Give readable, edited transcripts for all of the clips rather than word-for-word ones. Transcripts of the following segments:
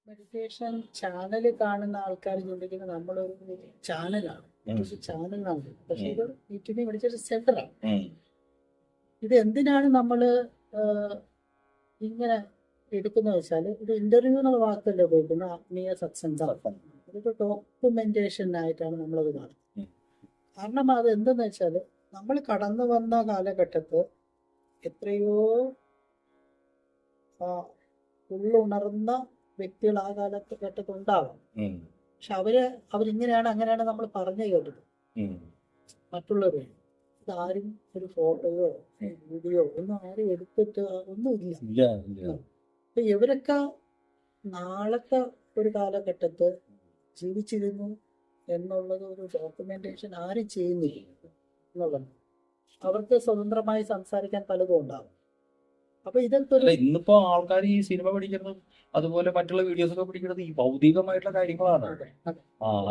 Meditation channel കാണുന്ന ആൾക്കാർ ചിന്തിക്കുന്നത് നമ്മളൊരു ചാനലാണ്, ചാനലാണ്. പക്ഷെ ഇത് യൂട്യൂബിൽ മെഡിറ്റേഷൻ സെന്ററാണ്. ഇത് എന്തിനാണ് നമ്മൾ ഇങ്ങനെ എടുക്കുന്നത് വെച്ചാൽ, ഇത് ഇന്റർവ്യൂ എന്നുള്ള വാക്കല്ലേ ഉപയോഗിക്കുന്ന ആത്മീയ സത്സംഗം. ഇതൊരു ഡോക്യുമെന്റേഷൻ ആയിട്ടാണ് നമ്മളത് കാണുന്നത്. കാരണം അത് എന്തെന്ന് വെച്ചാൽ, നമ്മൾ കടന്നു വന്ന കാലഘട്ടത്ത് എത്രയോ ഉള്ളുണർന്ന വ്യക്തികൾ ആ കാലഘട്ടത്തിൽ ഉണ്ടാവാം. പക്ഷെ അവരിങ്ങനെയാണ് അങ്ങനെയാണ് നമ്മൾ പറഞ്ഞു കേട്ടത് മറ്റുള്ളവർ. ഇതാരും ഒരു ഫോട്ടോയോ വീഡിയോ ഒന്നും ആരും എടുത്തിട്ട് ഒന്നുമില്ല. അപ്പൊ ഇവരൊക്കെ നാളത്തെ ഒരു കാലഘട്ടത്ത് ജീവിച്ചിരുന്നു എന്നുള്ളത് ഒരു ഡോക്യുമെന്റേഷൻ ആരും ചെയ്യുന്നില്ല എന്നുള്ളത്. അവർക്ക് സ്വതന്ത്രമായി സംസാരിക്കാൻ പലതും ഉണ്ടാവും. അപ്പൊ ഇതൊക്കെ ഇന്നിപ്പോ ആൾക്കാർ ഈ സിനിമ പഠിക്കുന്നത് അതുപോലെ മറ്റുള്ള വീഡിയോസ് ഒക്കെ പഠിക്കുന്നത് ഈ ഭൗതികമായിട്ടുള്ള കാര്യങ്ങളാണ്.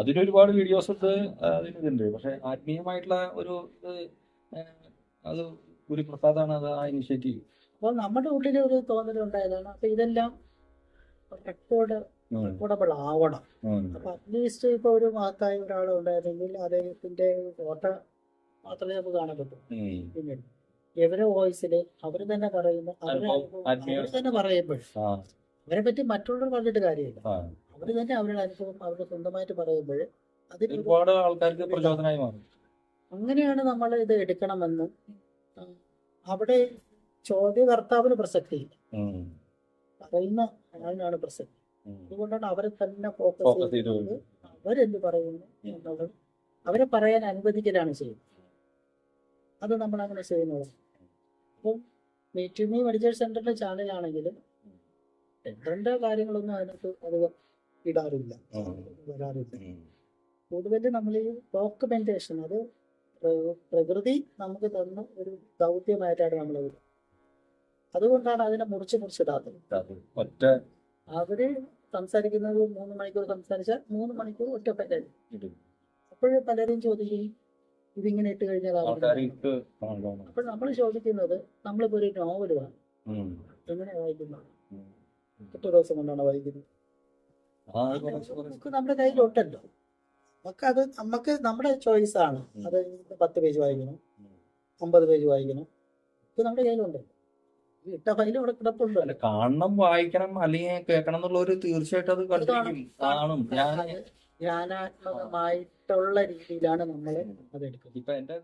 അതിനൊരുപാട് വീഡിയോസ് ഉണ്ട്, അതിനുണ്ട്. പക്ഷെ ആത്മീയമായിട്ടുള്ള ഒരു ഇത് അത് ഗുരുപ്രസാദാണ് അത് ആ ഇനിഷ്യേറ്റീവ്. അപ്പോൾ നമ്മുടെ ഉള്ളിൽ ഒരു തോന്നലുണ്ടായതാണ്. അപ്പൊ ഇതെല്ലാം റെക്കോർഡബിൾ ആവണം. അപ്പൊ അറ്റ്ലീസ്റ്റ് ഇപ്പൊ ഒരു മഹത്തായ ഒരാൾ ഉണ്ടായിരുന്നെങ്കിൽ അദ്ദേഹത്തിന്റെ ഫോട്ടോ മാത്രമേ നമുക്ക് കാണാൻ പറ്റൂ. പിന്നീട് എവരെ വോയിസില് അവര് തന്നെ പറയുന്നു, അവര് തന്നെ പറയുമ്പോൾ അവരെ പറ്റി മറ്റുള്ളവർ പറഞ്ഞിട്ട് കാര്യമില്ല. അവര് തന്നെ അവരുടെ അനുഭവം അവരുടെ സ്വന്തമായിട്ട് പറയുമ്പോൾ അതിന് ഒരുപാട് ആൾക്കാർക്ക് പ്രചോദനമായി മാറും. അങ്ങനെയാണ് നമ്മൾ ഇത് എടുക്കണമെന്നും. അവിടെ ചോദ്യകർത്താവിന് പ്രസക്തിയില്ല, പറയുന്ന ആളിനാണ് പ്രസക്തി. അതുകൊണ്ടാണ് അവരെ തന്നെ ഫോക്കസ് ചെയ്ത് അവരെന്ത് പറയുന്നു എന്നുള്ളത് അവരെ പറയാൻ അനുവദിക്കലാണ് ചെയ്യുന്നത്. അത് നമ്മൾ അങ്ങനെ ചെയ്യുന്നത്. അപ്പം യൂട്യൂബ് മെഡിറ്റേഷൻ സെന്ററിന്റെ ചാനലാണെങ്കിലും സെന്ററിന്റെ കാര്യങ്ങളൊന്നും അതിനകത്ത് അധികം ഇടാറില്ല, വരാറില്ല. കൂടുതൽ നമ്മൾ ഈ ഡോക്യുമെന്റേഷൻ, അത് പ്രകൃതി നമുക്ക് തന്ന ഒരു ദൗത്യമായിട്ടാണ് നമ്മളത്. അതുകൊണ്ടാണ് അതിനെ മുറിച്ചിടാത്തത്. അവര് സംസാരിക്കുന്നത് 3 മണിക്കൂർ സംസാരിച്ചാൽ 3 മണിക്കൂർ ഒറ്റ പറ്റായി. അപ്പോഴും പലരും ചോദിക്കും ഇതിങ്ങനെ ഇട്ട് കഴിഞ്ഞാൽ. അപ്പോൾ നമ്മൾ ചോദിക്കുന്നത്, നമ്മളിപ്പോ ഒരു നോവൽ വേണം, എങ്ങനെ വായിക്കുന്നത്? എത്ര ദിവസം കൊണ്ടാണ് വായിക്കുന്നത്? നമുക്ക് നമ്മുടെ കയ്യിലുണ്ടല്ലോ. നമുക്ക് നമ്മുടെ ചോയ്സ് ആണ്. അത് 10 പേജ് വായിക്കണം, 50 പേജ് വായിക്കണം, ഇത് നമ്മുടെ കയ്യിലുണ്ട്. ഇട്ട ഫയൽ ഇവിടെ കിടപ്പുണ്ട്. കാണണം, വായിക്കണം, അല്ലെങ്കിൽ കേൾക്കണം എന്നുള്ളവര് തീർച്ചയായിട്ടും അത് കാണും. ജ്ഞാനാത്മകമായിട്ടുള്ള രീതിയിലാണ് നമ്മൾ അത് എടുക്കുന്നത്. ഇപ്പൊ എന്റെ